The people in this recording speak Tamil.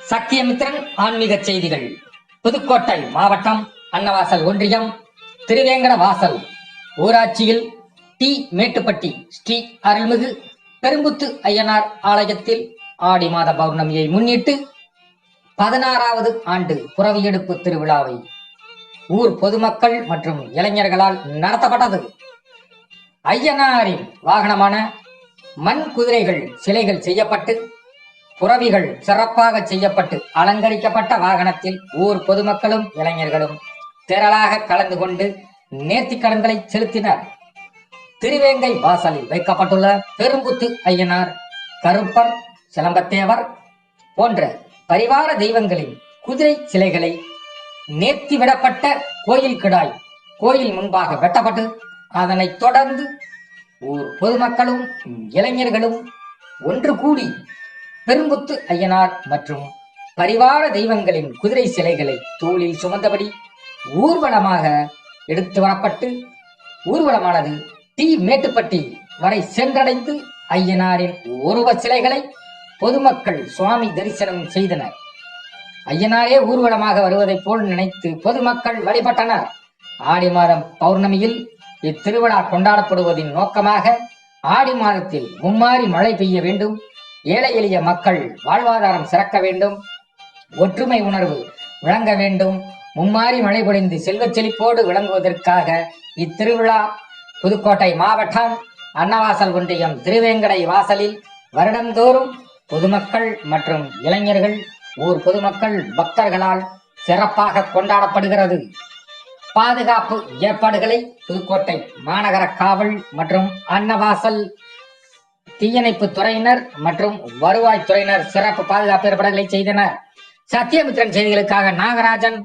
சத்தியமித்திரன் ஆன்மீக செய்திகள். புதுக்கோட்டை மாவட்டம் அன்னவாசல் ஒன்றியம் திருவேங்கட வாசல் ஊராட்சியில் டி மேட்டுப்பட்டி ஸ்ரீ அருள்மிகு பெரும்புத்து ஐயனார் ஆலயத்தில் ஆடி மாத பௌர்ணமியை முன்னிட்டு 16வது ஆண்டு புறவியெடுப்பு திருவிழாவை ஊர் பொதுமக்கள் மற்றும் இளைஞர்களால் நடத்தப்பட்டது. ஐயனாரின் வாகனமான மண் குதிரைகள் சிலைகள் செய்யப்பட்டு புறவிகள் சிறப்பாக செய்யப்பட்டு அலங்கரிக்கப்பட்ட வாகனத்தில் ஊர் பொதுமக்களும் இளைஞர்களும் திரளாக கலந்து கொண்டு நேர்த்திக்கடன்களை செலுத்தினர். திருவேங்கை வாசலில் வைக்கப்பட்டுள்ள பெரும்புத்து ஐயனார், கருப்பர், சிலம்பத்தேவர் போன்ற பரிவார தெய்வங்களின் குதிரை சிலைகளை நேர்த்தி விடப்பட்ட கோயில் கிடாய் கோயில் முன்பாக வெட்டப்பட்டு அதனைத் தொடர்ந்து ஊர் பொதுமக்களும் இளைஞர்களும் ஒன்று கூடி பெரும்புத்து ஐயனார் மற்றும் பரிவார தெய்வங்களின் குதிரை சிலைகளை தோளில் சுமந்தபடி ஊர்வலமாக எடுத்து வரப்பட்டு ஊர்வலமானது டி மேட்டுப்பட்டி வரை சென்றடைந்து ஐயனாரின் உருவ சிலைகளை பொதுமக்கள் சுவாமி தரிசனம் செய்தனர். ஐயனாரே ஊர்வலமாக வருவதைப் போல் நினைத்து பொதுமக்கள் வழிபட்டனர். ஆடி மாதம் பௌர்ணமியில் இத்திருவிழா கொண்டாடப்படுவதின் நோக்கமாக ஆடி மாதத்தில் மும்மாரி மழை பெய்ய வேண்டும், ஏழை எளிய மக்கள் வாழ்வாதாரம் சிறக்க வேண்டும், ஒற்றுமை உணர்வு விளங்க வேண்டும், மும்மாரி மழை பொழிந்து செல்வச் செழிப்போடு விளங்குவதற்காக இத்திருவிழா புதுக்கோட்டை மாவட்டம் அன்னவாசல் ஒன்றியம் திருவேங்கடை வாசலில் வருடந்தோறும் பொதுமக்கள் மற்றும் இளைஞர்கள் ஊர் பொதுமக்கள் பக்தர்களால் சிறப்பாக கொண்டாடப்படுகிறது. பாதுகாப்பு ஏற்பாடுகளை புதுக்கோட்டை மாநகர காவல் மற்றும் அன்னவாசல் தீயணைப்பு துறையினர் மற்றும் வருவாய் துறையினர் சிறப்பு பாதுகாப்பு ஏற்பாடுகளை செய்தனர். சத்தியமித்திரன் செய்திகளுக்காக நாகராஜன்,